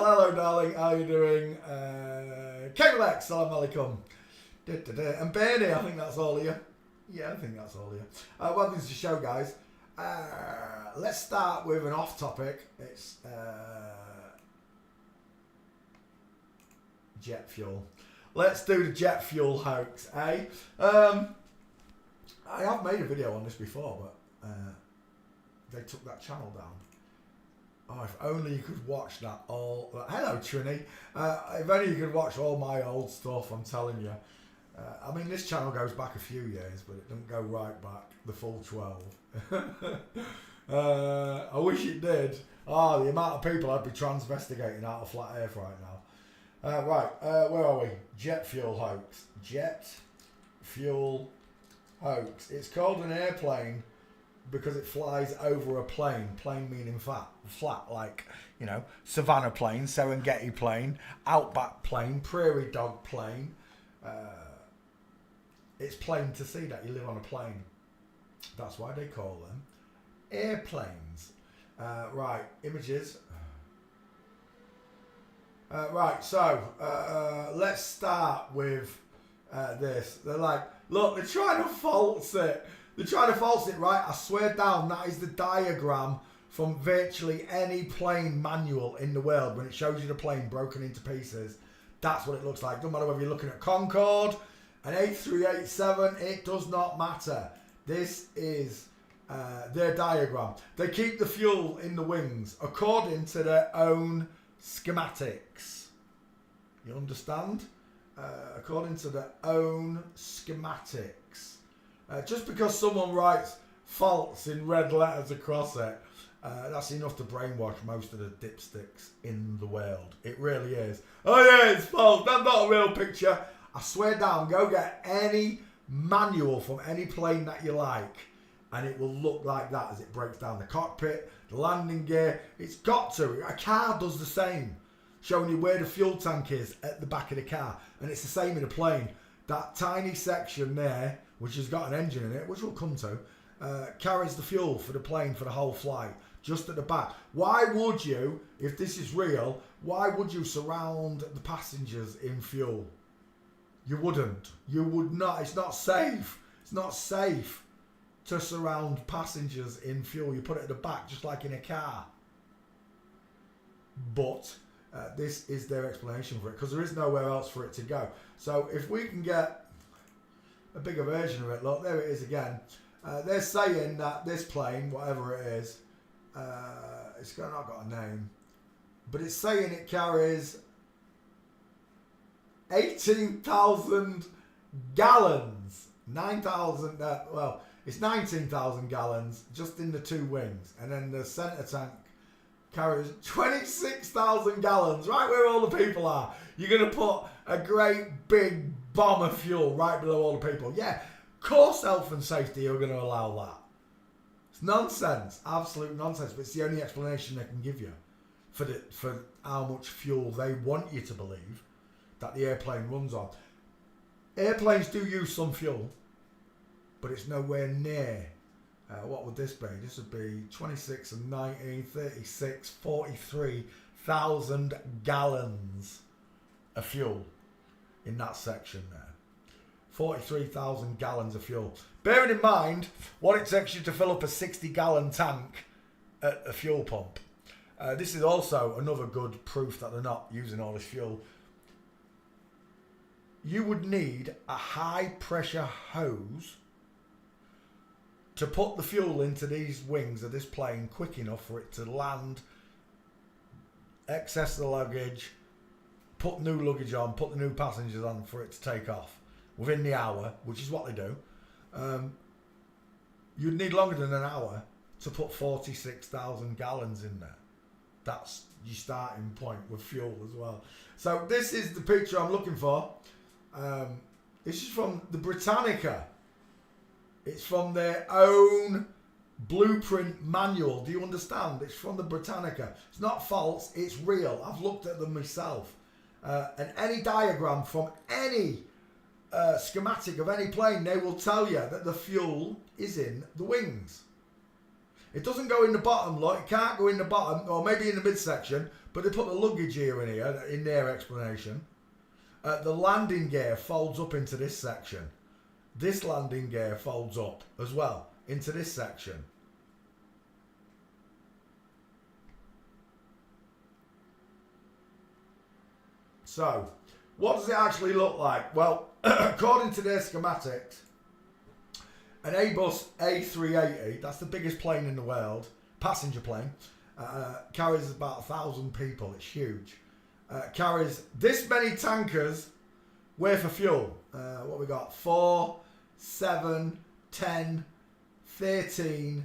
hello, darling. How are you doing? Cable X, salam alaikum. And Bernie, I think that's all of you. Yeah, I think that's all of you. Welcome to the show, guys. Let's start with an off-topic. It's jet fuel. Let's do the jet fuel hoax, eh? I have made a video on this before, but they took that channel down. Oh, if only you could watch that all... hello, Trini. If only you could watch all my old stuff, I'm telling you. I mean, this channel goes back a few years, but it doesn't go right back the full 12. I wish it did. Oh, the amount of people I'd be transvestigating out of flat earth right now. Where are we? Jet fuel hoax. Jet fuel hoax. It's called an airplane because it flies over a plane. Plane meaning flat, like, you know, Savannah plane, Serengeti plane, Outback plane, Prairie Dog plane. It's plain to see that you live on a plane. That's why they call them airplanes. Right, images. Right, so let's start with this. They're like, look, they're trying to false it. They're trying to false it, right? I swear down, that is the diagram from virtually any plane manual in the world when it shows you the plane broken into pieces. That's what it looks like. Doesn't matter whether you're looking at Concorde, an A387, it does not matter. This is their diagram. They keep the fuel in the wings according to their own schematics. You understand? According to their own schematics. Just because someone writes false in red letters across it, that's enough to brainwash most of the dipsticks in the world. It really is. Oh yeah, it's false. That's not a real picture. I swear down, go get any manual from any plane that you like, and it will look like that as it breaks down the cockpit, the landing gear. It's got to. A car does the same, showing you where the fuel tank is at the back of the car, and it's the same in a plane. That tiny section there, which has got an engine in it, which we'll come to, carries the fuel for the plane for the whole flight, just at the back. Why would you, if this is real, why would you surround the passengers in fuel? You wouldn't. You would not. It's not safe. It's not safe to surround passengers in fuel. You put it at the back, just like in a car. But this is their explanation for it, because there is nowhere else for it to go. So if we can get a bigger version of it, look, there it is again. They're saying that this plane, whatever it is, it's not got a name, but it's saying it carries 18,000 gallons. 9,000, well, it's 19,000 gallons just in the two wings. And then the centre tank carries 26,000 gallons, right where all the people are. You're going to put a great big bomb of fuel right below all the people. Yeah, of course health and safety are going to allow that. It's nonsense, absolute nonsense, but it's the only explanation they can give you for how much fuel they want you to believe that the airplane runs on. Airplanes do use some fuel, but it's nowhere near. What would this be? This would be 26 and 19, 36, 43,000 gallons of fuel in that section there. 43,000 gallons of fuel. Bearing in mind what it takes you to fill up a 60-gallon tank at a fuel pump. This is also another good proof that they're not using all this fuel. You would need a high-pressure hose to put the fuel into these wings of this plane quick enough for it to land, access the luggage, put new luggage on, put the new passengers on for it to take off within the hour, which is what they do. You'd need longer than an hour to put 46,000 gallons in there. That's your starting point with fuel as well. So this is the picture I'm looking for. This is from the Britannica. It's from their own blueprint manual. Do you understand? It's from the Britannica. It's not false. It's real. I've looked at them myself. And any diagram from any schematic of any plane, they will tell you that the fuel is in the wings. It doesn't go in the bottom, look. It can't go in the bottom, or maybe in the midsection, but they put the luggage gear in here, in their explanation. The landing gear folds up into this section. This landing gear folds up as well into this section. So, what does it actually look like? Well, according to their schematics, an Airbus A380, that's the biggest plane in the world, passenger plane, carries about 1,000 people. It's huge. Carries this many tankers worth of fuel. What we got? 4, 7, 10, 13,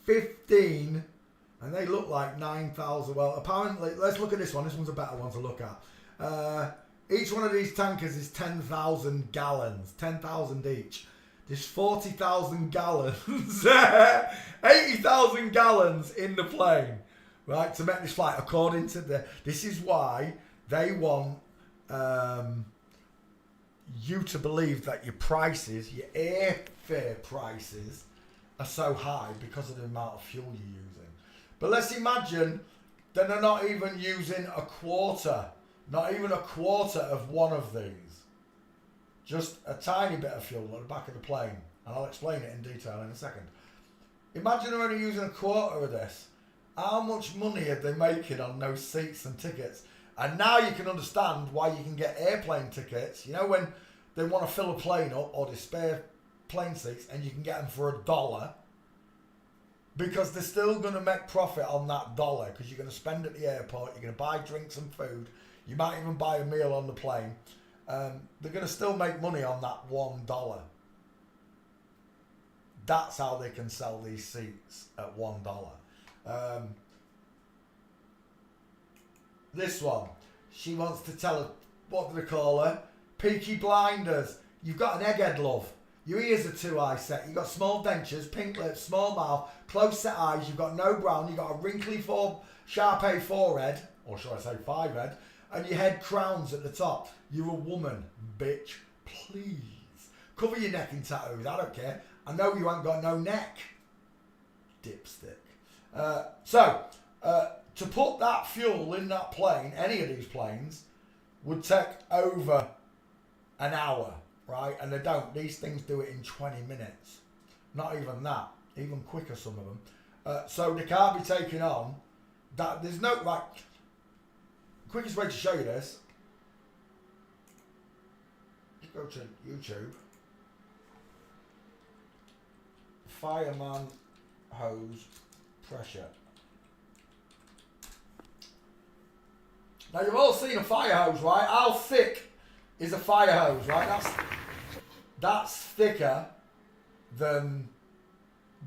15, and they look like 9,000. Well, apparently, let's look at this one. This one's a better one to look at. Each one of these tankers is 10,000 gallons, 10,000 each. There's 40,000 gallons, 80,000 gallons in the plane, right, to make this flight. According to this is why they want you to believe that your prices, your airfare prices, are so high because of the amount of fuel you're using. But let's imagine that they're not even using a quarter, not even a quarter of one of these. Just a tiny bit of fuel at the back of the plane. And I'll explain it in detail in a second. Imagine they're only using a quarter of this. How much money are they making on those seats and tickets? And now you can understand why you can get airplane tickets. You know, when they want to fill a plane up or they spare plane seats and you can get them for $1. Because they're still going to make profit on that dollar, because you're going to spend at the airport, you're going to buy drinks and food, you might even buy a meal on the plane. They're going to still make money on that $1. That's how they can sell these seats at $1. This one, she wants to tell her, what do they call her? Peaky Blinders. You've got an egghead, love. Your ears are too high set. You've got small dentures, pink lips, small mouth, close set eyes. You've got no brown. You've got a wrinkly Sharpay forehead, or should I say 5 head, and your head crowns at the top. You're a woman, bitch. Please. Cover your neck in tattoos. I don't care. I know you ain't got no neck. Dipstick. To put that fuel in that plane, any of these planes, would take over an hour, right? And they don't. These things do it in 20 minutes. Not even that. Even quicker, some of them. So they can't be taken on. That there's no, right. Quickest way to show you this. Just go to YouTube. Fireman hose pressure. Now you've all seen a fire hose, right? How thick is a fire hose, right? That's thicker than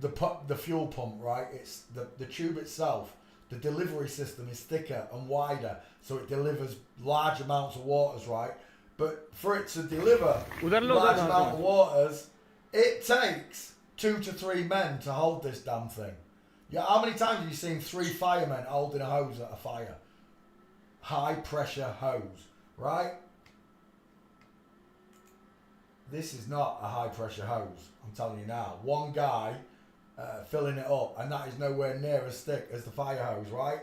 the fuel pump, right? It's the tube itself. The delivery system is thicker and wider, so it delivers large amounts of waters, right? But for it to deliver large amount of waters, it takes 2 to 3 men to hold this damn thing. Yeah, how many times have you seen 3 firemen holding a hose at a fire? High pressure hose, right? This is not a high pressure hose, I'm telling you now. One guy filling it up, and that is nowhere near as thick as the fire hose, right?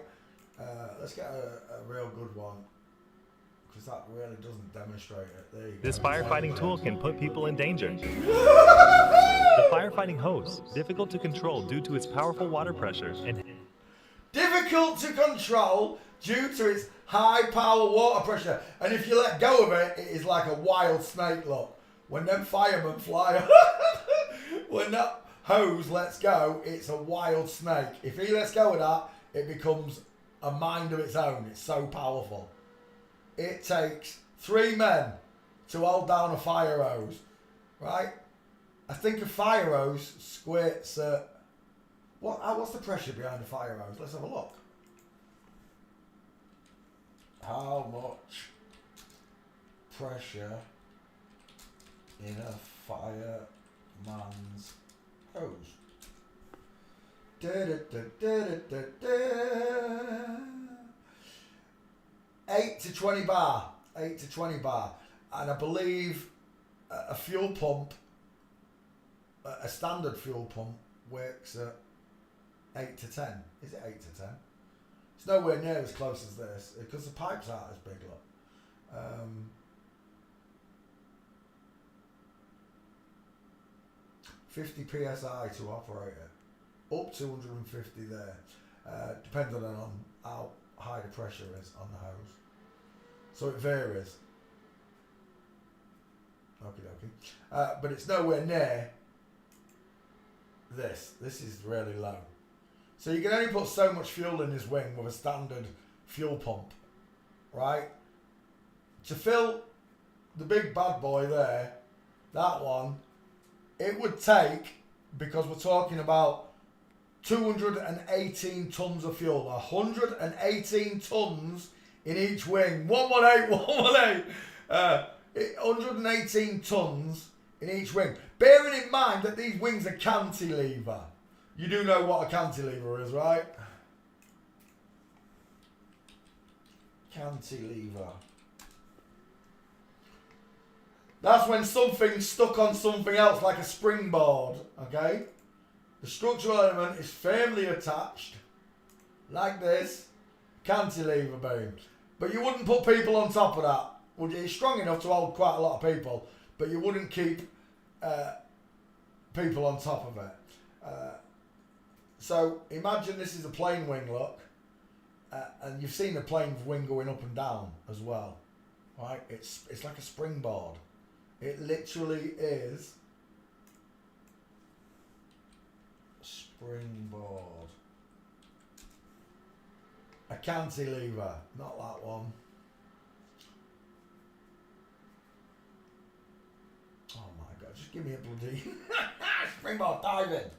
Let's get a real good one, because that really doesn't demonstrate it. There you go. This firefighting tool can put people in danger. The firefighting hose, difficult to control due to its powerful water pressure and difficult to control due to its high power water pressure, and if you let go of it, it is like a wild snake. Look, when them firemen fly, when that hose lets go, it's a wild snake. If he lets go of that, it becomes a mind of its own. It's so powerful. It takes 3 men to hold down a fire hose, right? I think a fire hose squirts what's the pressure behind a fire hose? Let's have a look. How much pressure in a fireman's hose? 8 to 20 bar. 8 to 20 bar. And I believe a fuel pump, a standard fuel pump, works at 8 to 10. Is it 8 to 10? It's It's nowhere near as close as this because the pipes aren't as big, look. 50 psi to operate it. Up to 150 there. Depending on how high the pressure is on the hose. So it varies. Okie dokie. But it's nowhere near this. This is really low. So you can only put so much fuel in this wing with a standard fuel pump. Right? To fill the big bad boy there, that one, it would take, because we're talking about 218 tons of fuel, 118 tons in each wing. 118, 118. 118 tons in each wing. Bearing in mind that these wings are cantilever. You do know what a cantilever is, right? Cantilever. That's when something's stuck on something else, like a springboard, okay? The structural element is firmly attached, like this, cantilever beam. But you wouldn't put people on top of that, would you? It's strong enough to hold quite a lot of people, but you wouldn't keep people on top of it. So imagine this is a plane wing, look, and you've seen the plane's wing going up and down as well, right? It's like a springboard. It literally is springboard. A cantilever, not that one. Oh my God, just give me a bloody springboard diving.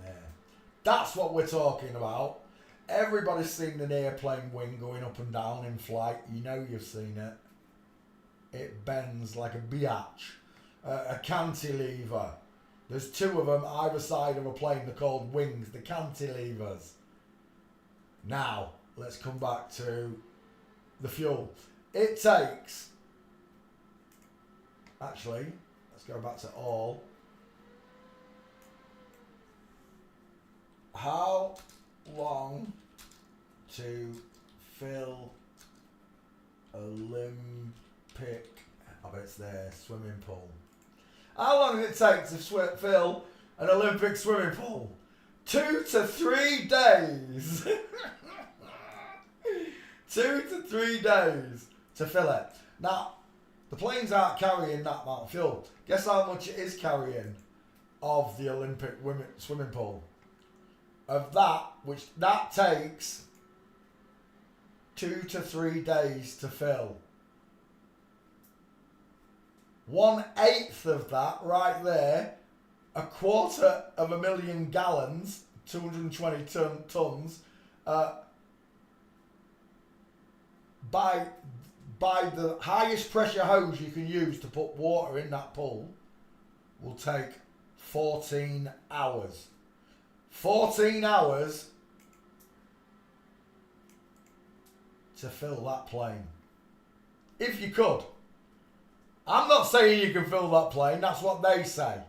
There. That's what we're talking about. Everybody's seen an airplane wing going up and down in flight. You know you've seen it. It bends like a biatch. A cantilever. There's two of them either side of a plane. They're called wings. The cantilevers. Now, let's come back to the fuel. It takes... Actually, let's go back to all. How long to fill Olympic, I bet it's there, swimming pool? How long does it take to fill an Olympic swimming pool? 2 to 3 days. 2 to 3 days to fill it. Now, the planes aren't carrying that amount of fuel. Guess how much it is carrying of the Olympic swimming pool? Of that, which that takes 2 to 3 days to fill. 1/8 of that right there, 250,000 gallons, 220 tons, by the highest pressure hose you can use to put water in that pool, will take 14 hours. 14 hours to fill that plane. If you could. I'm not saying you can fill that plane, that's what they say.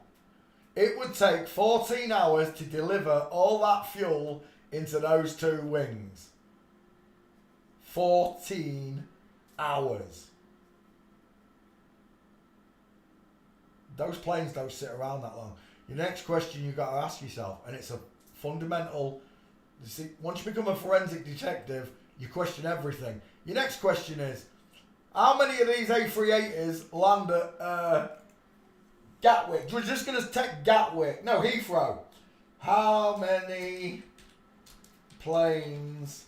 It would take 14 hours to deliver all that fuel into those two wings. 14 hours. Those planes don't sit around that long. Your next question you've got to ask yourself, and it's a fundamental, you see, once you become a forensic detective, you question everything. Your next question is, how many of these A380s land at Gatwick? We're just going to take Gatwick. No, Heathrow. How many planes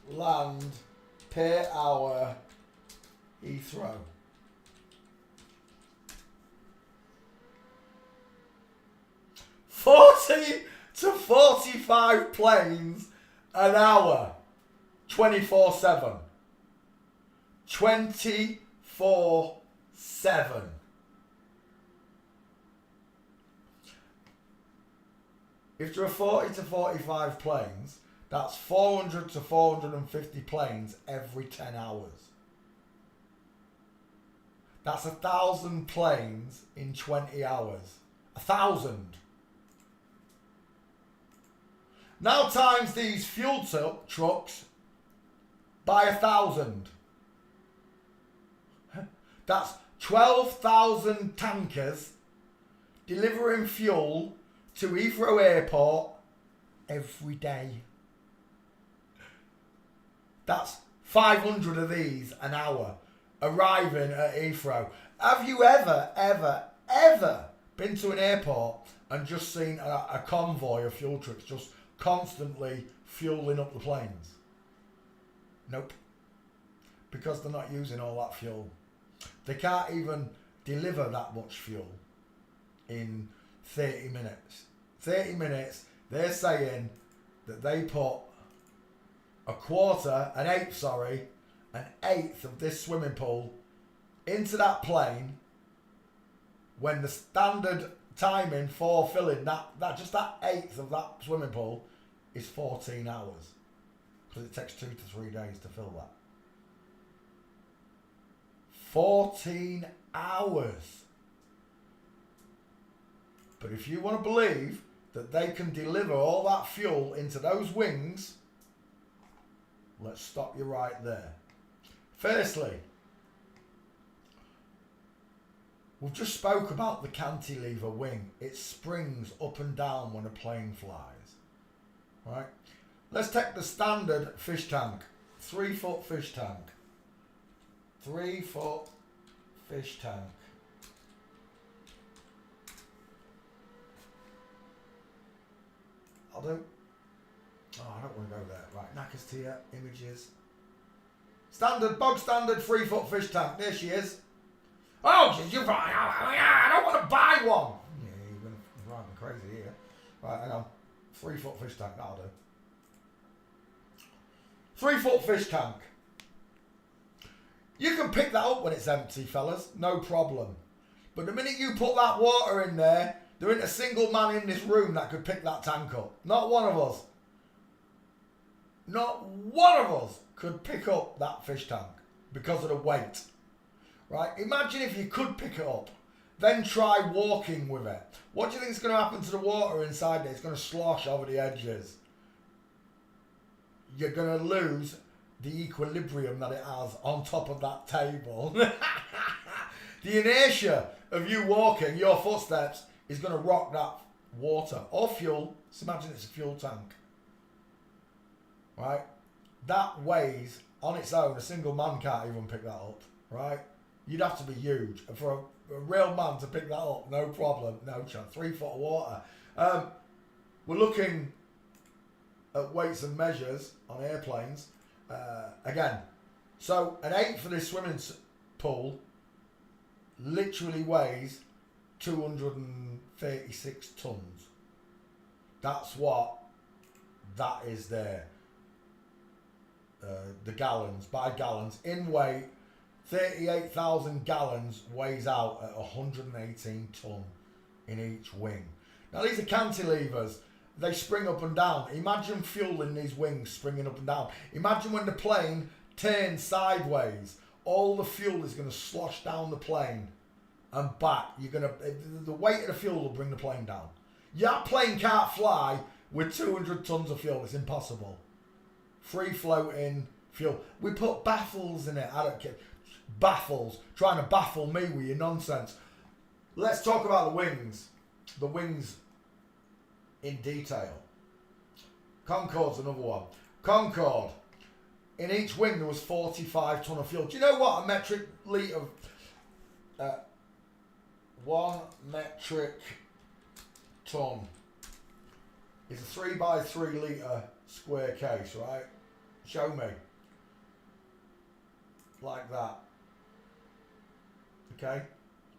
land per hour Heathrow? $40 to 45 planes an hour. 24/7. 24/7. If there are 40 to 45 planes, that's 400 to 450 planes every 10 hours. That's 1,000 planes in 20 hours. 1,000. Now times these fuel trucks by 1,000. That's 12,000 tankers delivering fuel to Heathrow Airport every day. That's 500 of these an hour arriving at Heathrow. Have you ever been to an airport and just seen a convoy of fuel trucks just constantly fueling up the planes? Nope. Because they're not using all that fuel. They can't even deliver that much fuel in 30 minutes. 30 minutes, they're saying that they put an eighth of this swimming pool into that plane when the standard timing for filling that eighth of that swimming pool is 14 hours. Because it takes 2 to 3 days to fill that. 14 hours. But if you want to believe that they can deliver all that fuel into those wings, let's stop you right there. Firstly, we've just spoke about the cantilever wing. It springs up and down when a plane flies. Right? Let's take the standard fish tank. 3 foot fish tank. 3 foot fish tank. I don't want to go there. Right, Knackers tier, images. Bog standard 3 foot fish tank. There she is. Oh, I don't want to buy one. Yeah, you're going to drive me crazy here. Right, hang on. 3 foot fish tank, that'll do. 3 foot fish tank. You can pick that up when it's empty, fellas. No problem. But the minute you put that water in there, there ain't a single man in this room that could pick that tank up. Not one of us. Not one of us could pick up that fish tank because of the weight. Right? Imagine if you could pick it up. Then try walking with it. What do you think is going to happen to the water inside there? It's going to slosh over the edges. You're going to lose the equilibrium that it has on top of that table. The inertia of you walking, your footsteps, is going to rock that water or fuel. Just imagine it's a fuel tank. Right? That weighs, on its own, a single man can't even pick that up. Right? You'd have to be huge. And for a real man to pick that up, no problem, no chance. 3 foot of water. We're looking at weights and measures on airplanes. Again, so an 8 for this swimming pool literally weighs 236 tons. That's what that is there. The gallons, by gallons. In weight, 38,000 gallons weighs out at 118 ton in each wing. Now these are cantilevers. They spring up and down. Imagine fuel in these wings springing up and down. Imagine when the plane turns sideways, all the fuel is going to slosh down the plane and back. The weight of the fuel will bring the plane down. That plane can't fly with 200 tons of fuel. It's impossible. Free floating fuel. We put baffles in it. I don't care. Baffles. Trying to baffle me with your nonsense. Let's talk about the wings. The wings in detail. Concorde's another one. Concorde. In each wing there was 45 ton of fuel. Do you know what a metric litre of 1 metric ton is? A 3 by 3 litre square case, right? Show me. Like that. Okay?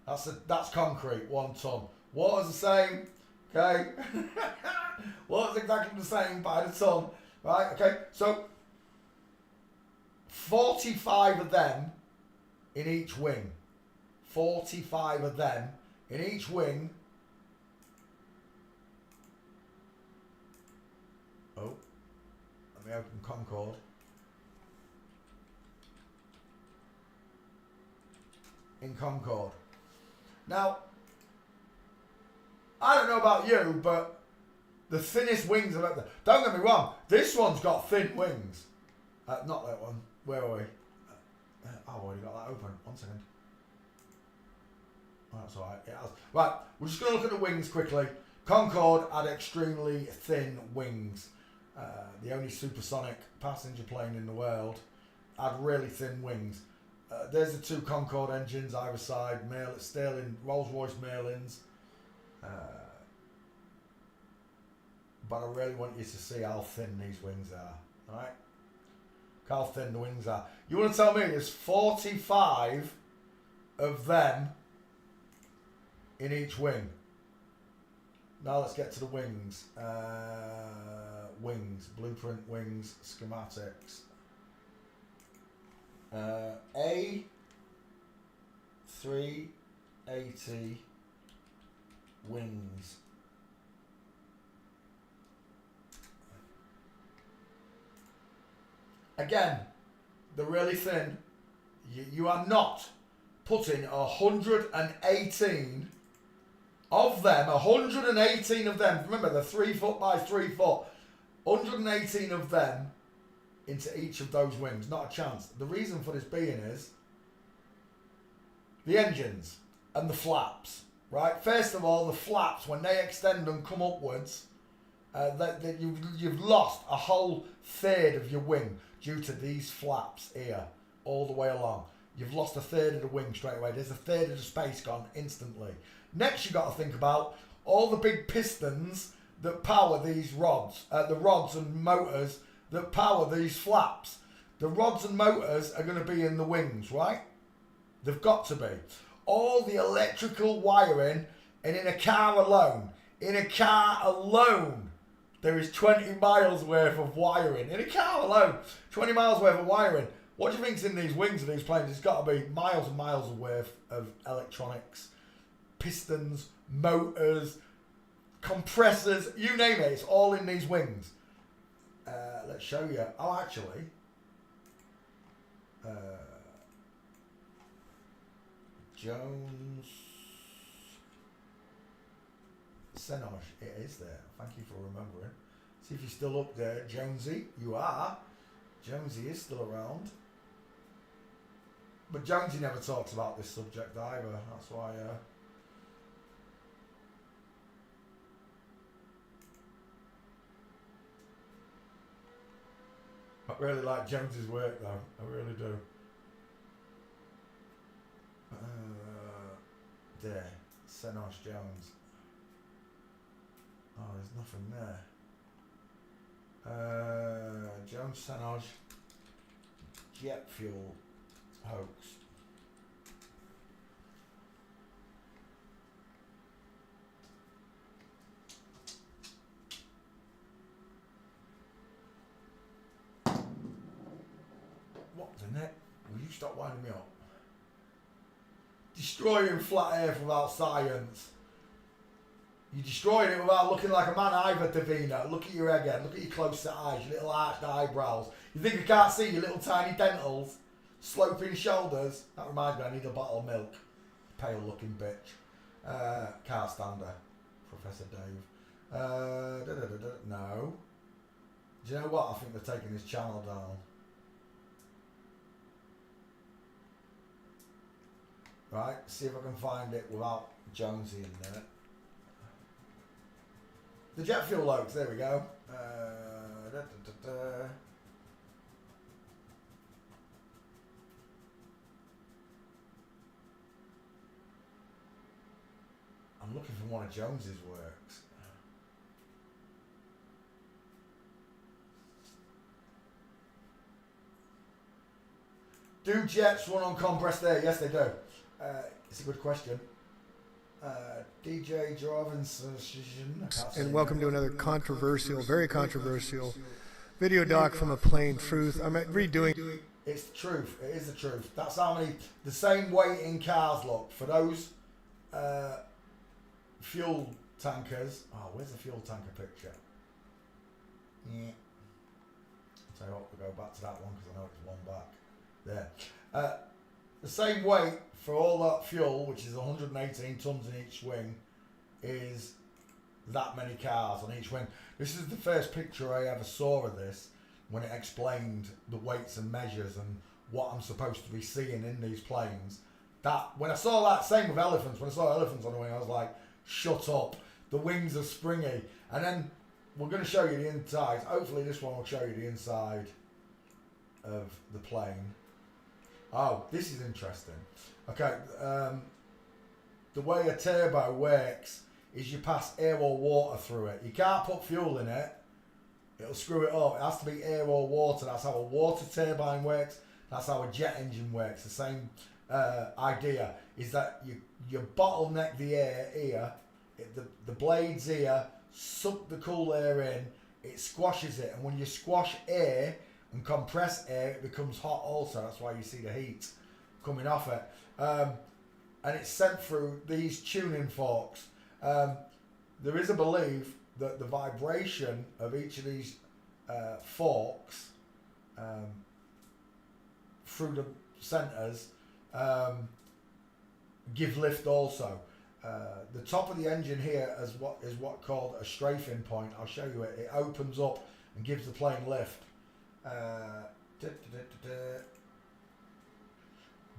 That's concrete, 1 ton. Water's the same. Okay? Water's exactly the same by the ton. Right? Okay? So 45 of them in each wing. 45 of them in each wing. Oh. Let me open Concorde. In Concorde. Now, I don't know about you, but The thinnest wings I've ever... Don't get me wrong. This one's got thin wings. Not that one. Where are we? I've already got that open. 1 second. Oh, that's alright. Yeah, right. We're just going to look at the wings quickly. Concorde had extremely thin wings. The only supersonic passenger plane in the world had really thin wings. There's the 2 Concorde engines either side. Sterling, Rolls-Royce Merlins. But I really want you to see how thin these wings are. Alright? How thin the wings are. You want to tell me there's 45 of them in each wing. Now let's get to the wings. Wings, blueprint wings, schematics. A380 wings. Again, they're really thin. You are not putting 118 of them, 118 of them, remember they're 3 foot by 3 foot, 118 of them into each of those wings. Not a chance. The reason for this being is the engines and the flaps, right? First of all, the flaps, when they extend and come upwards, you've lost a whole third of your wing due to these flaps here all the way along. You've lost a third of the wing straight away. There's a third of the space gone instantly. Next, you've got to think about all the big pistons that power these rods, the rods and motors that power these flaps. The rods and motors are going to be in the wings, right? They've got to be. All the electrical wiring, and in a car alone, there is 20 miles worth of wiring. In a car alone, 20 miles worth of wiring. What do you think's in these wings of these planes? It's got to be miles and miles worth of electronics, pistons, motors, compressors, you name it. It's all in these wings. Let's show you. Oh, actually, Jones Senosh, it is there. Thank you for remembering. See if you're still up there, Jonesy. You are. Jonesy is still around. But Jonesy never talks about this subject either. That's why. I really like Jonesy's work though. I really do. There. Senosh Jones. Oh, there's nothing there. Jones Senosh Jet Fuel Hoax. What's in it? Will you stop winding me up? Destroying flat earth without science. You're destroying it without looking like a man either, Davina. Look at your egghead. Look at your close-set eyes, your little arched eyebrows. You think I can't see your little tiny dentals? Sloping shoulders. That reminds me, I need a bottle of milk. Pale-looking bitch. Car stander. Professor Dave. No. Do you know what? I think they're taking this channel down. Right, see if I can find it without Jonesy in there. The Jet Fuel Hoax, there we go. I'm looking for one of Jonesy's works. Do jets run on compressed air? Yes, they do. It's a good question. DJ Jorvinson. And welcome to another controversial, very controversial video doc from A Plain Truth. I'm redoing. It's the truth. It is the truth. That's how many, the same weight in cars look. For those fuel tankers. Oh, where's the fuel tanker picture? Yeah. I'll tell you what, we'll go back to that one because I know it's one back. There. The same weight for all that fuel, which is 118 tons in each wing, is that many cars on each wing. This is the first picture I ever saw of this, when it explained the weights and measures and what I'm supposed to be seeing in these planes. That when I saw that, same with elephants. When I saw elephants on the wing, I was like, shut up. The wings are springy. And then we're going to show you the inside. Hopefully this one will show you the inside of the plane. Oh, this is interesting. Okay, the way a turbo works is you pass air or water through it. You can't put fuel in it. It'll screw it up. It has to be air or water. That's how a water turbine works. That's how a jet engine works. The same idea is that you bottleneck the air here. The blades here suck the cool air in. It squashes it. And when you squash air and compress air, it becomes hot also. That's why you see the heat coming off it. And it's sent through these tuning forks. There is a belief that the vibration of each of these forks through the centres give lift also. The top of the engine here is what called a strafing point. I'll show you it. It opens up and gives the plane lift.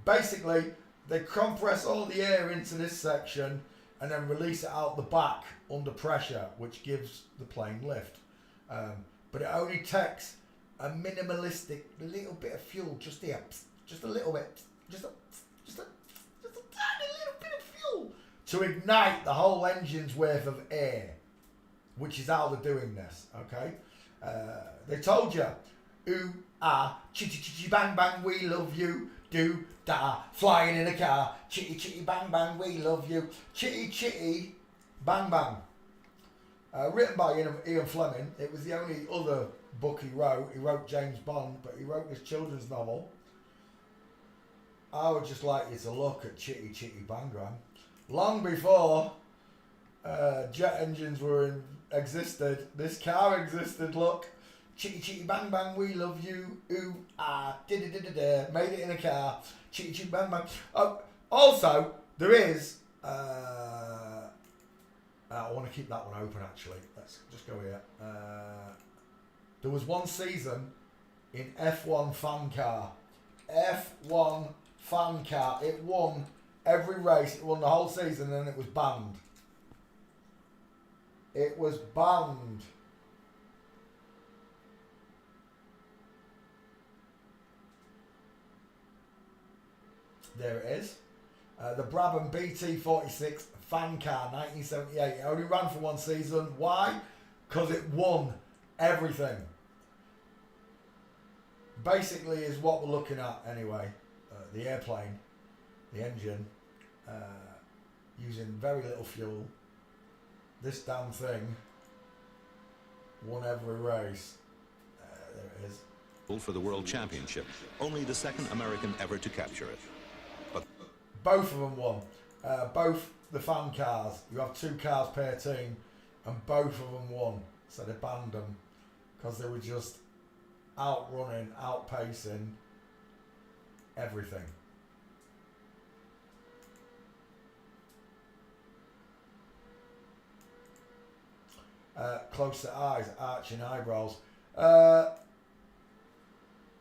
Basically, they compress all the air into this section and then release it out the back under pressure, which gives the plane lift. But it only takes a minimalistic little bit of fuel, just here, just a little bit, just a tiny little bit of fuel to ignite the whole engine's worth of air, which is how they're doing this. Okay, they told you, ooh ah, chitty chitty bang bang, we love you. Do da, flying in a car, chitty chitty bang bang, we love you, chitty chitty bang bang. Written by Ian Fleming. It was the only other book he wrote. He wrote James Bond, but he wrote this children's novel. I would just like you to look at Chitty Chitty Bang Bang. Long before jet engines existed, this car existed. Look. Chitty chitty bang bang, we love you. Ooh ah, da da da da da. Made it in a car. Chitty chitty bang bang. Oh, also there is. I want to keep that one open. Actually, let's just go here. There was one season in F1 fan car. F1 fan car. It won every race. It won the whole season, and then it was banned. It was banned. There it is. The Brabham BT46 fan car, 1978. It only ran for one season. Why? Because it won everything. Basically is what we're looking at anyway. The airplane, the engine, using very little fuel. This damn thing won every race. There it is. For the World Championship. Only the second American ever to capture it. Both of them won. Both the fan cars. You have 2 cars per team, and both of them won. So they banned them because they were just outrunning, outpacing everything. Close to eyes, arching eyebrows. So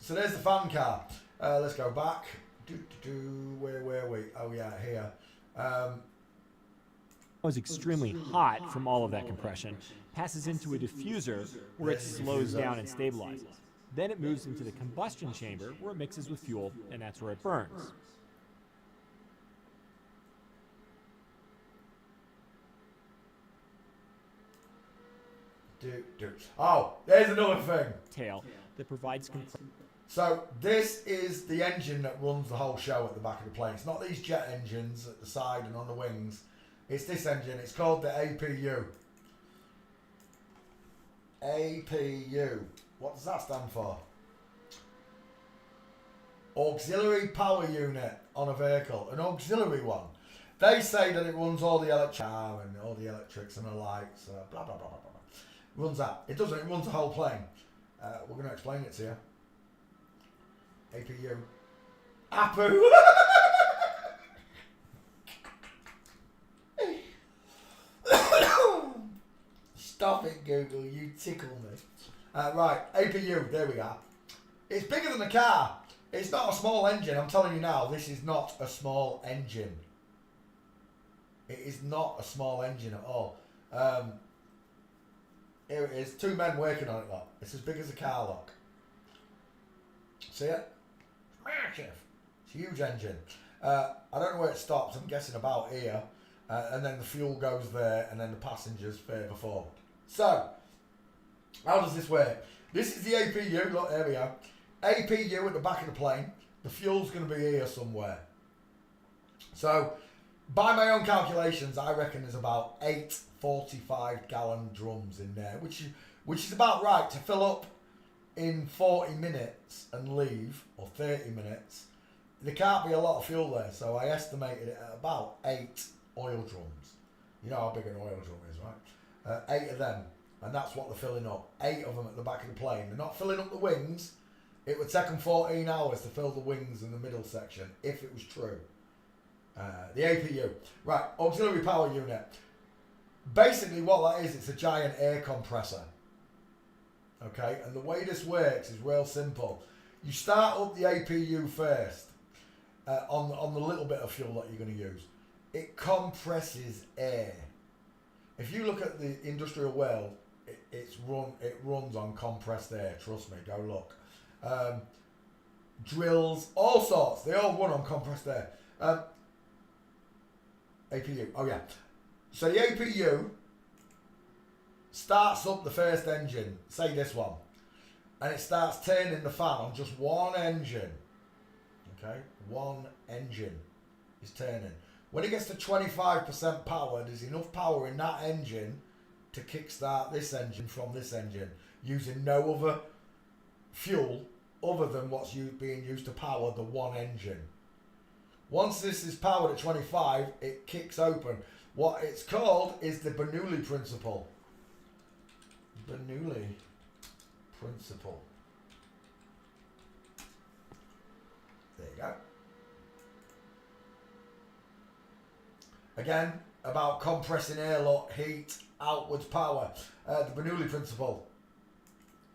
there's the fan car. Let's go back. Where were we? Oh yeah, here. It was extremely hot from all of that compression, passes into a diffuser where it slows down and stabilizes. Then it moves into the combustion chamber where it mixes with fuel, and that's where it burns. Oh, there's another thing. Tail that provides compression. So this is the engine that runs the whole show at the back of the plane. It's not these jet engines at the side and on the wings. It's this engine. It's called the APU. APU. What does that stand for? Auxiliary Power Unit on a vehicle. An auxiliary one. They say that it runs all the and all the electrics and the lights. Blah, blah, blah, blah, blah. Runs that. It doesn't. It runs the whole plane. We're going to explain it to you. APU. APU. Google, you tickle me. Right, APU, there we are. It's bigger than a car. It's not a small engine. I'm telling you now, this is not a small engine. It is not a small engine at all. Here it is. 2 men working on it, look. It's as big as a car, look. See it? Massive. It's a huge engine. I don't know where it stops. I'm guessing about here. And then the fuel goes there, and then the passengers further forward. So, how does this work? This is the APU. Look, there we are. APU at the back of the plane. The fuel's going to be here somewhere. So, by my own calculations, I reckon there's about 8 45-gallon drums in there, which is about right to fill up in 40 minutes and leave, or 30 minutes. There can't be a lot of fuel there, so I estimated it at about 8 oil drums. You know how big an oil drum is, right? 8 of them, and that's what they're filling up. 8 of them at the back of the plane. They're not filling up the wings. It would take them 14 hours to fill the wings in the middle section, if it was true. The APU. Right, auxiliary power unit. Basically what that is, it's a giant air compressor. Okay, and the way this works is real simple. You start up the APU first on the little bit of fuel that you're going to use. It compresses air. If you look at the industrial world, it runs on compressed air. Trust me, go look. Drills, all sorts. They all run on compressed air. APU. Oh yeah. So the APU starts up the first engine, say this one, and it starts turning the fan on just one engine. Okay, one engine is turning. When it gets to 25% power, there's enough power in that engine to kickstart this engine from this engine, using no other fuel other than what's being used to power the one engine. Once this is powered at 25, it kicks open. What it's called is the Bernoulli principle. Bernoulli principle. There you go. Again, about compressing air, look, heat, outwards power. The Bernoulli principle.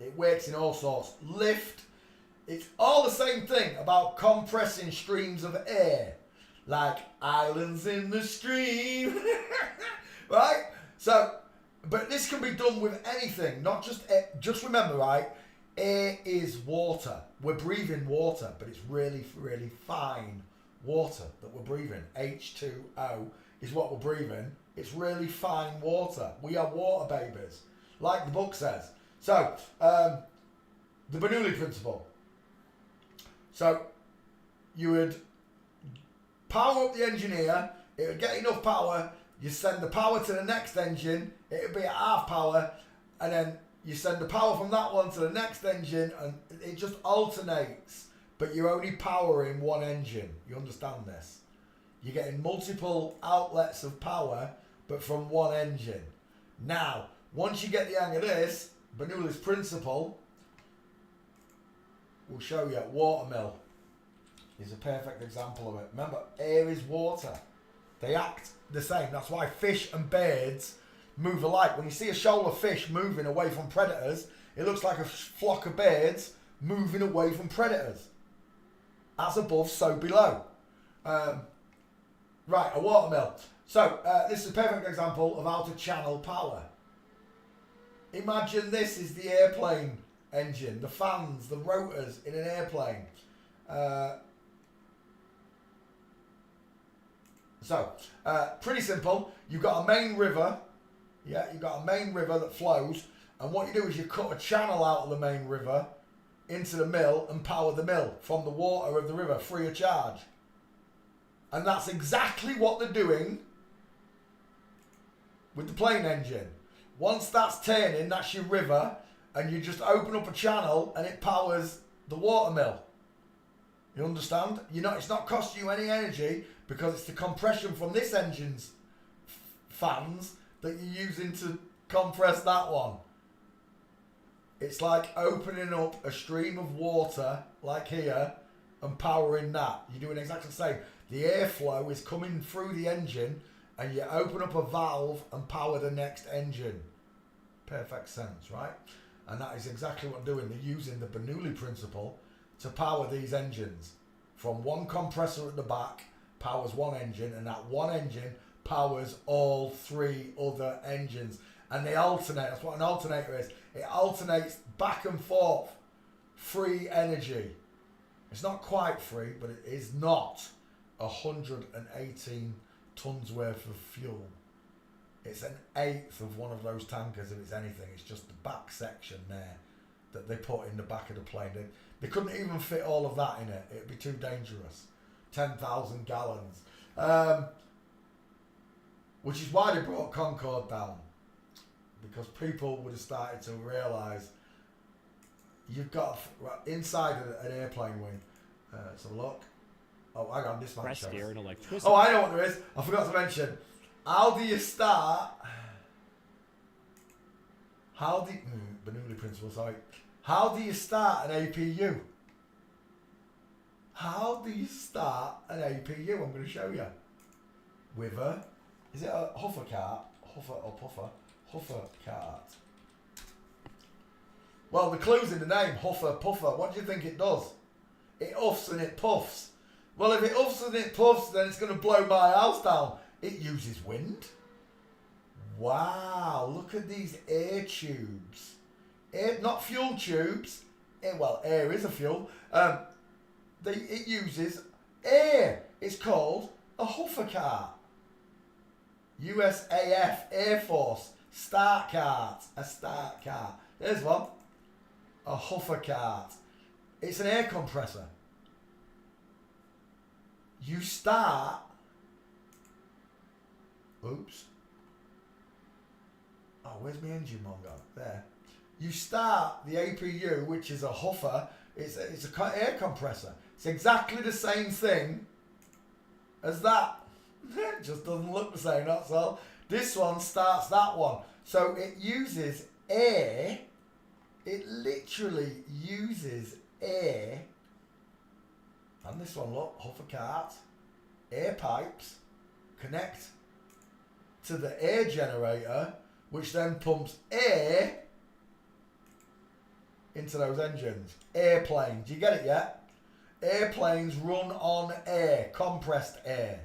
It works in all sorts. Lift. It's all the same thing about compressing streams of air. Like islands in the stream. Right? So, but this can be done with anything, not just air. Just remember, right? Air is water. We're breathing water, but it's really, really fine water that we're breathing. H2O is what we're breathing. It's really fine water. We are water babies, like the book says. So, the Bernoulli principle. So, you would power up the engine here, it would get enough power, you send the power to the next engine, it would be at half power, and then you send the power from that one to the next engine, and it just alternates, but you're only powering one engine. You understand this? You're getting multiple outlets of power, but from one engine. Now, once you get the hang of this, Bernoulli's principle, we'll show you. Watermill is a perfect example of it. Remember, air is water. They act the same. That's why fish and birds move alike. When you see a shoal of fish moving away from predators, it looks like a flock of birds moving away from predators. As above, so below. Right, a watermill. So, this is a perfect example of how to channel power. Imagine this is the airplane engine, the fans, the rotors in an airplane. Pretty simple. You've got a main river. Yeah, you've got a main river that flows. And what you do is you cut a channel out of the main river into the mill and power the mill from the water of the river free of charge. And that's exactly what they're doing with the plane engine. Once that's turning, that's your river, and you just open up a channel and it powers the water mill. You understand? It's not costing you any energy because it's the compression from this engine's fans that you're using to compress that one. It's like opening up a stream of water, like here, and powering that. You're doing exactly the same. The airflow is coming through the engine, and you open up a valve and power the next engine. perfect sense, right? And that is exactly what they're doing. They're using the Bernoulli principle to power these engines. From one compressor at the back powers one engine, and that one engine powers all three other engines. And they alternate. That's what an alternator is. It alternates back and forth. Free energy. It's not quite free, but it is not 118 tons worth of fuel. It's an eighth of one of those tankers if it's anything. It's just the back section there that they put in the back of the plane. They couldn't even fit all of that in it. It'd be too dangerous. 10,000 gallons. Which is why they brought Concorde down. Because people would have started to realise you've got inside an airplane wing. Let's have a look. Oh, hang on, this man Compressed shows. air and electricity. Oh, I know what there is. I forgot to mention. How do you start? Bernoulli principle, sorry. How do you start an APU? How do you start an APU? I'm going to show you. With a, is it a huffer cart? Huffer or puffer? Huffer cart. Well, the clue's in the name, huffer, puffer. What do you think it does? It huffs and it puffs. Well, if it huffs and it puffs, then it's going to blow my house down. It uses wind. Wow, look at these air tubes. Air, not fuel tubes. Well, air is a fuel. It uses air. It's called a huffer cart. USAF, Air Force, start cart. A start cart. There's one. A huffer cart. It's an air compressor. You start. Oops. Oh, where's my engine one gone? There. You start the APU, which is a huffer. It's an air compressor. It's exactly the same thing as that. It just doesn't look the same, that's all. This one starts that one. So it uses air. It literally uses air. And this one, look, huffer cart. Air pipes connect to the air generator, which then pumps air into those engines. Airplanes, do you get it yet? Airplanes run on air, compressed air.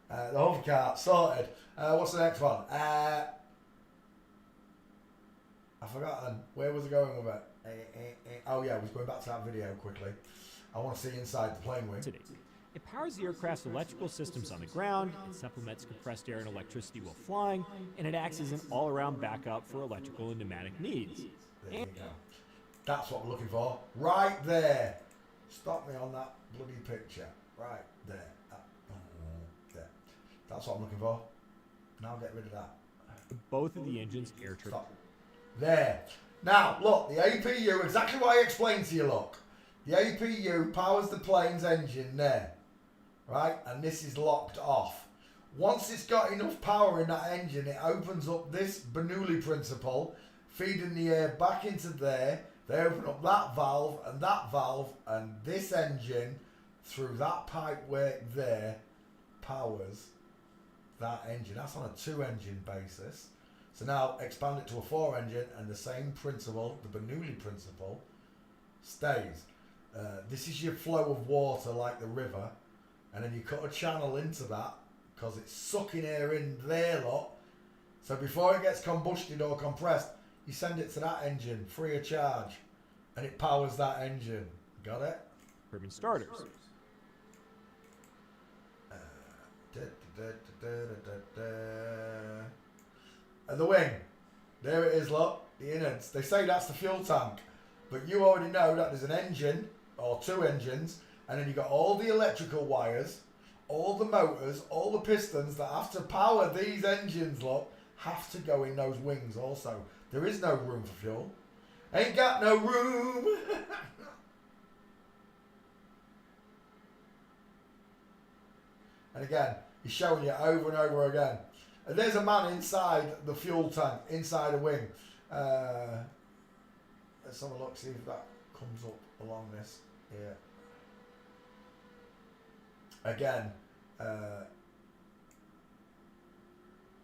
The hover cart, sorted. What's the next one? I've forgotten. Where was I going with it? Oh yeah, I was going back to that video quickly. I want to see inside the plane wing. It powers the aircraft's electrical systems on the ground, it supplements compressed air and electricity while flying, and it acts as an all-around backup for electrical and pneumatic needs. There you go. That's what we're looking for. Right there. Stop me on that bloody picture. Right there. There. That's what I'm looking for. Now get rid of that. Both of the engines air turbines. Stop. There. Now, look, the APU, exactly what I explained to you, look. The APU powers the plane's engine there. Right? And this is locked off. Once it's got enough power in that engine, it opens up this Bernoulli principle, feeding the air back into there. They open up that valve, and this engine, through that pipe work there, powers that engine. That's on a 2-engine basis. So now expand it to a 4-engine, and the same principle, the Bernoulli principle, stays. This is your flow of water like the river, and then you cut a channel into that because it's sucking air in there, lot. So before it gets combusted or compressed, you send it to that engine free of charge, and it powers that engine. Got it? Turbine starters. And the wing. There it is, look. The innards. They say that's the fuel tank, but you already know that there's an engine or 2 engines, and then you got all the electrical wires, all the motors, all the pistons that have to power these engines, look, have to go in those wings also. There is no room for fuel. Ain't got no room. And again, he's showing you over and over again. And there's a man inside the fuel tank, inside a wing. Let's have a look, see if that comes up along this here. Again,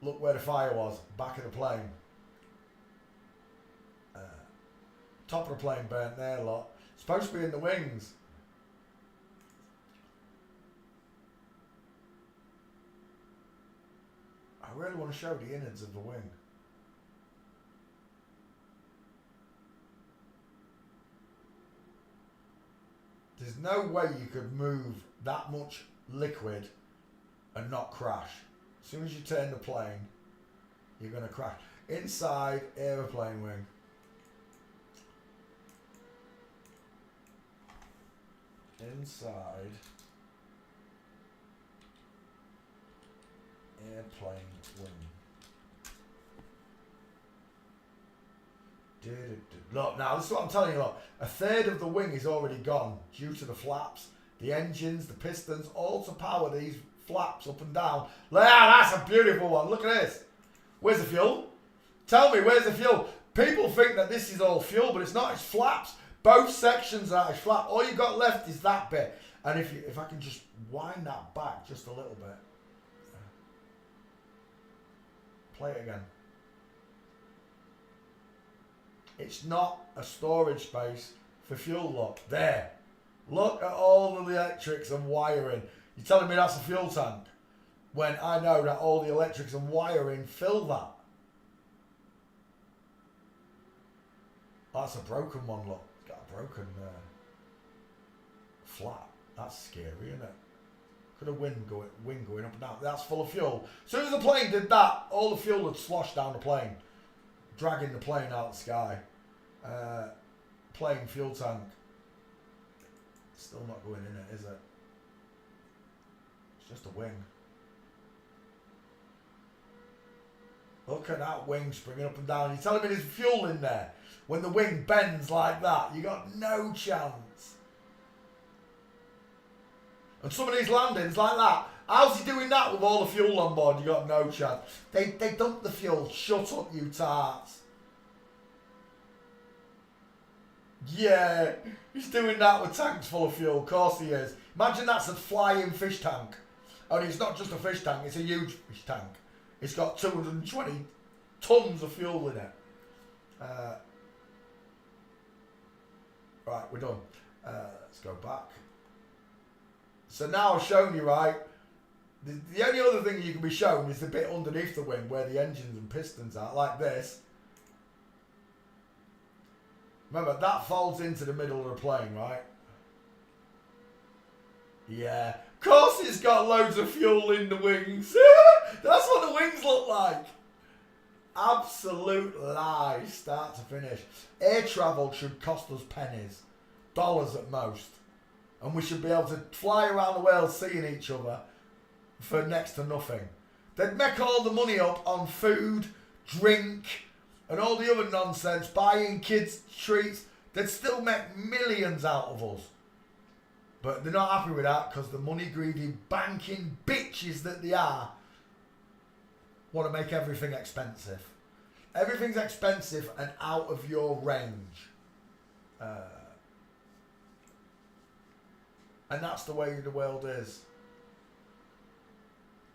look where the fire was, back of the plane. Top of the plane burnt there, lot. Supposed to be in the wings. I really want to show the innards of the wing. There's no way you could move that much liquid and not crash. As soon as you turn the plane, you're going to crash. Inside aeroplane wing. Inside airplane wing. Look, now this is what I'm telling you. Look, a third of the wing is already gone due to the flaps, the engines, the pistons, all to power these flaps up and down. That's a beautiful one. Look at this. Where's the fuel? Tell me, where's the fuel? People think that this is all fuel, but it's not. It's flaps. Both sections are flat. All you've got left is that bit. And if I can just wind that back just a little bit. Play it again. It's not a storage space for fuel, look. There. Look at all of the electrics and wiring. You're telling me that's a fuel tank? When I know that all the electrics and wiring fill that. That's a broken one, look. It's got a broken flat. That's scary, isn't it? Could have wing going up and down. That's full of fuel. As soon as the plane did that, all the fuel had sloshed down the plane, dragging the plane out of the sky. Plane fuel tank. Still not going in it, is it? It's just a wing. Look at that wing springing up and down. You're telling me there's fuel in there? When the wing bends like that, you got no chance. And some of these landings like that, how's he doing that with all the fuel on board? You got no chance. They dump the fuel. Shut up, you tarts. Yeah, he's doing that with tanks full of fuel. Of course he is. Imagine that's a flying fish tank. Only it's not just a fish tank, it's a huge fish tank. It's got 220 tons of fuel in it. Right, we're done. Let's go back. So now I've shown you, right? The only other thing you can be shown is the bit underneath the wing where the engines and pistons are, like this. Remember, that folds into the middle of the plane, right? Yeah. Of course it's got loads of fuel in the wings. That's what the wings look like. Absolute lie, start to finish. Air travel should cost us pennies. Dollars at most. And we should be able to fly around the world seeing each other for next to nothing. They'd make all the money up on food, drink, and all the other nonsense, buying kids treats. They'd still make millions out of us. But they're not happy with that because the money greedy banking bitches that they are want to make everything expensive. Everything's expensive and out of your range. And that's the way the world is.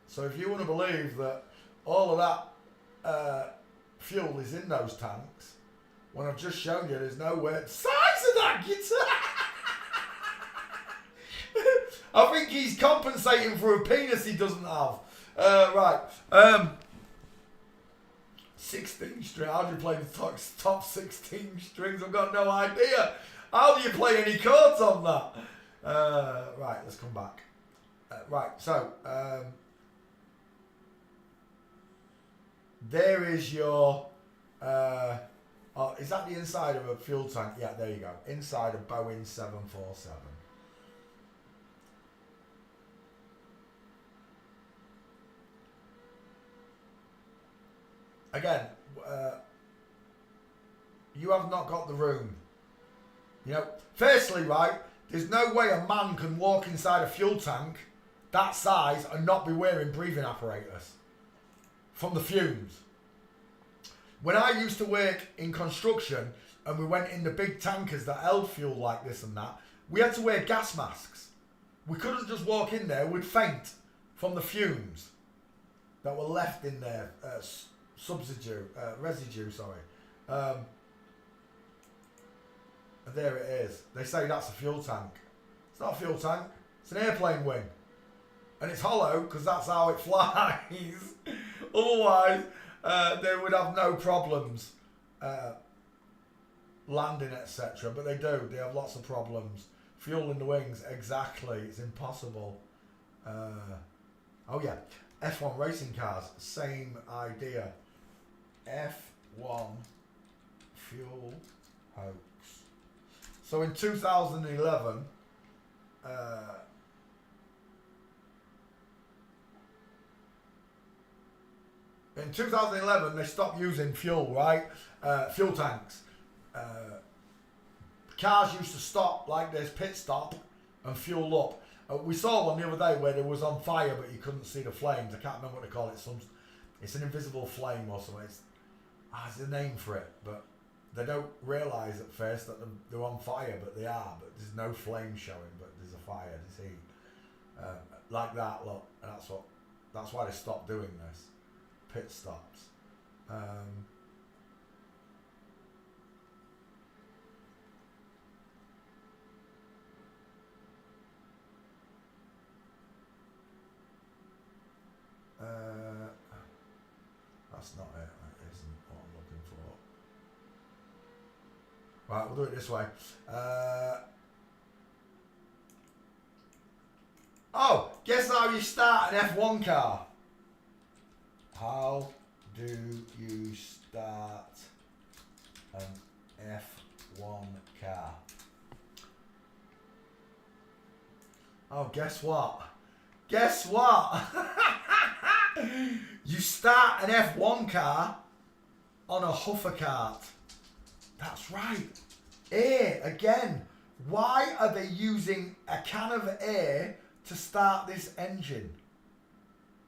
So if you want to believe that all of that fuel is in those tanks, when I've just shown you there's nowhere. Size of that guitar! I think he's compensating for a penis he doesn't have. Right. 16 string. How do you play the top 16 strings? I've got no idea. How do you play any chords on that? Right, let's come back. Right, so there is your is that the inside of a fuel tank? Yeah, there you go. Inside a Boeing 747. Again, you have not got the room. You know, firstly, right, there's no way a man can walk inside a fuel tank that size and not be wearing breathing apparatus from the fumes. When I used to work in construction and we went in the big tankers that held fuel like this and that, we had to wear gas masks. We couldn't just walk in there, we'd faint from the fumes that were left in there, residue, sorry. And there it is. They say that's a fuel tank. It's not a fuel tank. It's an airplane wing. And it's hollow because that's how it flies. Otherwise, they would have no problems landing, etc. But they do. They have lots of problems. Fuel in the wings, exactly. It's impossible. Oh yeah, F1 racing cars, same idea. F1 fuel hoax. So in 2011, they stopped using fuel, right? Fuel tanks. Cars used to stop like this, pit stop, and fuel up. We saw one the other day where it was on fire, but you couldn't see the flames. I can't remember what they call it. It's an invisible flame or something. There's a name for it, but they don't realise at first that they're on fire, but they are. But there's no flame showing, but there's a fire. There's heat, like that. Look, and that's why they stopped doing this. Pit stops. That's not it. That isn't what I'm looking for. Right, we'll do it this way. Oh, guess how you start an F1 car? How do you start an F1 car? Oh, guess what? Guess what? You start an F1 car on a huffer cart. That's right. Air, again. Why are they using a can of air to start this engine?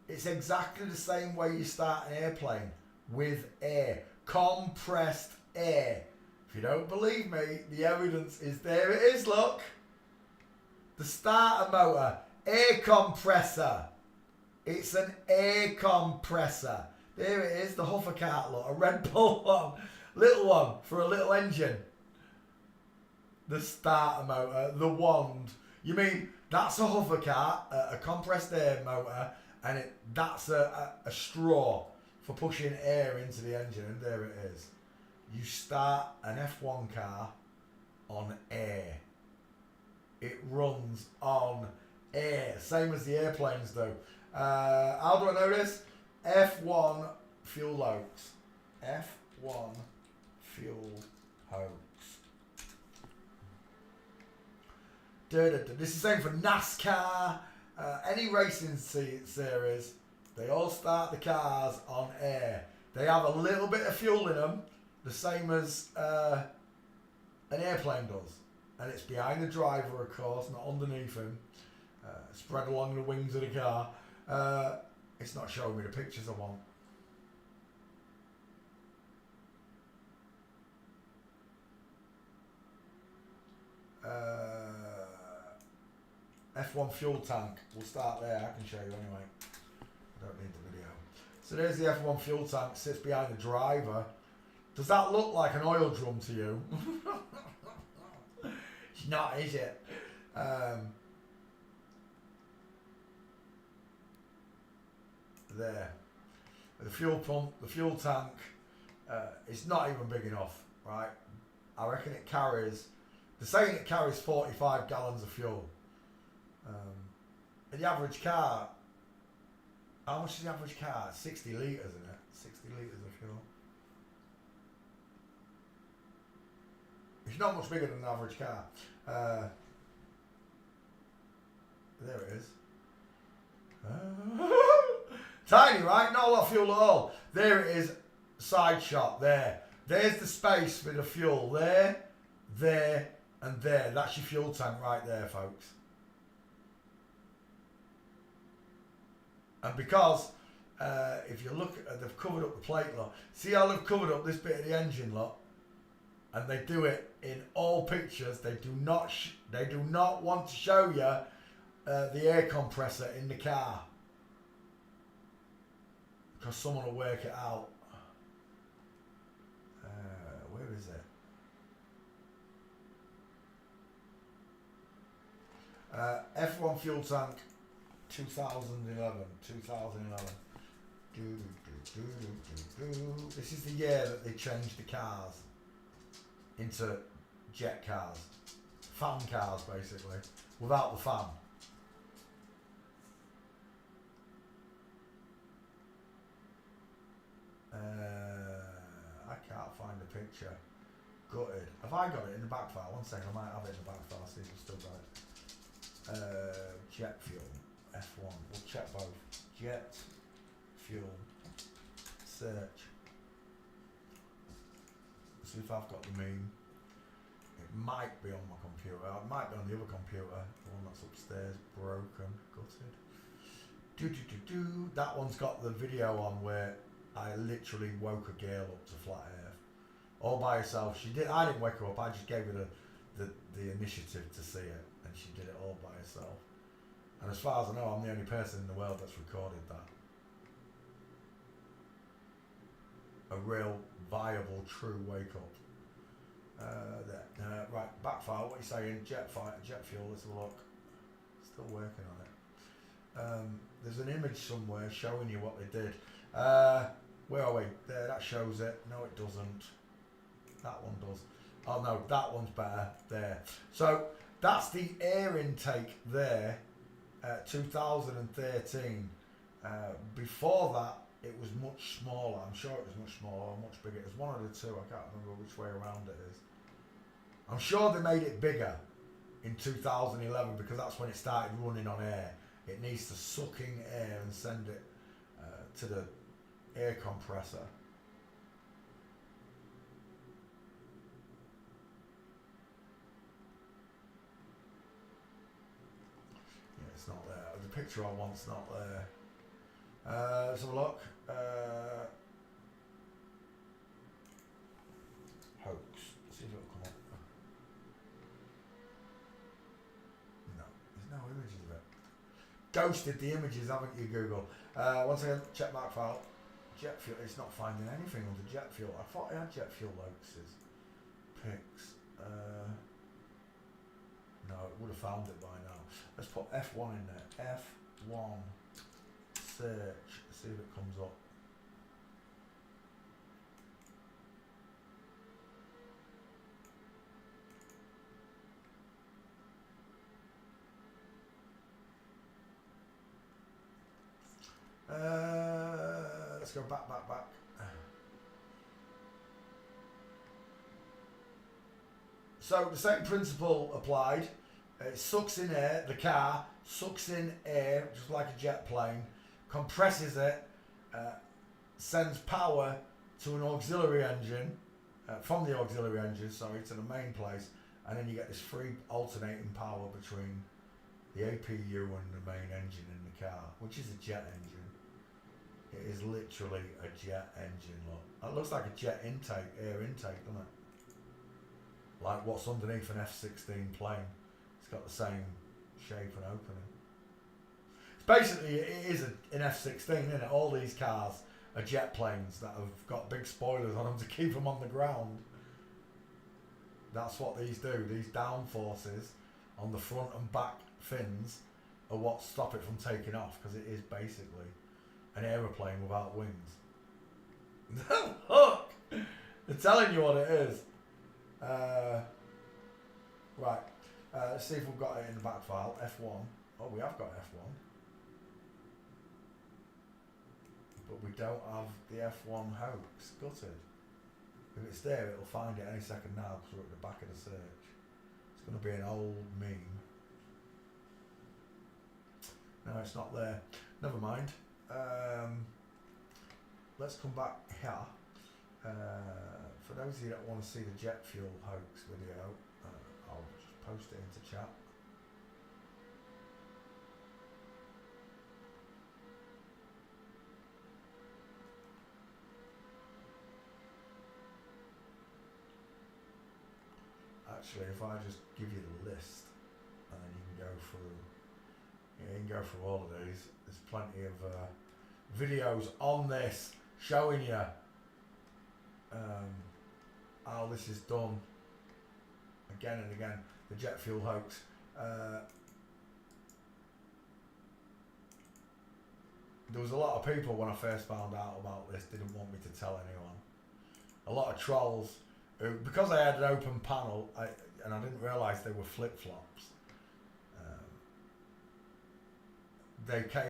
It's exactly the same way you start an airplane, with air. Compressed air. If you don't believe me, the evidence is there. It is, look. The starter motor. Air compressor. It's an air compressor. There it is, the huffer cart, look, a Red Bull one. Little one for a little engine. The starter motor, the wand. You mean that's a huffer cart, a compressed air motor, and that's a straw for pushing air into the engine, and there it is. You start an F1 car on air. It runs on air, same as the airplanes do. How do I know this? F1 fuel hoax. F1 fuel hoax. This is the same for NASCAR. Any racing series, they all start the cars on air. They have a little bit of fuel in them, the same as an airplane does. And it's behind the driver, of course, not underneath him. Spread along the wings of the car. It's not showing me the pictures I want. F1 fuel tank. We'll start there. I can show you anyway. I don't need the video. So there's the F1 fuel tank. Sits behind the driver. Does that look like an oil drum to you? It's not, is it? There. The fuel pump, the fuel tank, it's not even big enough, right? I reckon it carries, they're saying it carries 45 gallons of fuel. And the average car, how much is the average car? 60 litres, isn't it? 60 litres of fuel. It's not much bigger than an average car. There it is. Tiny, right? Not a lot of fuel at all. There it is, side shot, there. There's the space for the fuel. There, there, and there. That's your fuel tank right there, folks. And because, if you look at, they've covered up the plate, look. See how they've covered up this bit of the engine, look? And they do it in all pictures. They do not want to show you the air compressor in the car. Because someone will work it out. Where is it? F1 fuel tank, 2011. 2011. This is the year that they changed the cars into jet cars. Fan cars, basically. Without the fan. I can't find the picture. Gutted. Have I got it in the back file? One second, I might have it in the back file, see if I've still got it. Jet fuel, F1. We'll check both. Jet fuel. Search. See if I've got the meme. It might be on my computer. It might be on the other computer. The one that's upstairs, broken, gutted. That one's got the video on where I literally woke a girl up to flat earth. All by herself. She did. I didn't wake her up. I just gave her the initiative to see it, and she did it all by herself. And as far as I know, I'm the only person in the world that's recorded that. A real, viable, true wake up. Right, backfire. What are you saying? Jet fuel. Let's have a look. Still working on it. There's an image somewhere showing you what they did. Where are we? There. That shows it. No, it doesn't. That one does. Oh no, that one's better. There. So that's the air intake there. 2013. Before that, it was much smaller. I'm sure it was much smaller, much bigger. It was one of the two. I can't remember which way around it is. I'm sure they made it bigger in 2011 because that's when it started running on air. It needs to suck in air and send it to the air compressor. Yeah, it's not there. The picture I want's not there. Let's have a look. Hoax. See if it'll come up. No, there's no images of it. Ghosted the images, haven't you, Google? Once again, check mark file. Jet fuel. It's not finding anything under jet fuel. I thought I had jet fuel hoaxes. Pics. No, it would have found it by now. Let's put F1 in there. F1. Search, see if it comes up. Let's go back. So the same principle applied. It sucks in air, the car sucks in air, just like a jet plane, compresses it, sends power to an auxiliary engine, from the auxiliary engine, sorry, to the main place, and then you get this free alternating power between the APU and the main engine in the car, which is a jet engine. It is literally a jet engine, look. That looks like a jet intake, air intake, doesn't it? Like what's underneath an F-16 plane. It's got the same shape and opening. Basically, it is an F-16, isn't it? All these cars are jet planes that have got big spoilers on them to keep them on the ground. That's what these do. These down forces on the front and back fins are what stop it from taking off, because it is basically an aeroplane without wings. Look! They're telling you what it is. Right. Let's see if we've got it in the back file. F1. Oh, we have got F1. But we don't have the F1 hoax. Gutted. If it's there, it'll find it any second now because we're at the back of the search. It's going to be an old meme. No, it's not there. Never mind. Let's come back here. For those of you that want to see the jet fuel hoax video, I'll just post it into chat. Actually, if I just give you the list, and then you can go through, all of these. There's plenty of videos on this showing you how this is done again and again. The jet fuel hoax. there was a lot of people when I first found out about this didn't want me to tell anyone. A lot of trolls, who, because I had an open panel, and I didn't realise they were flip-flops, they came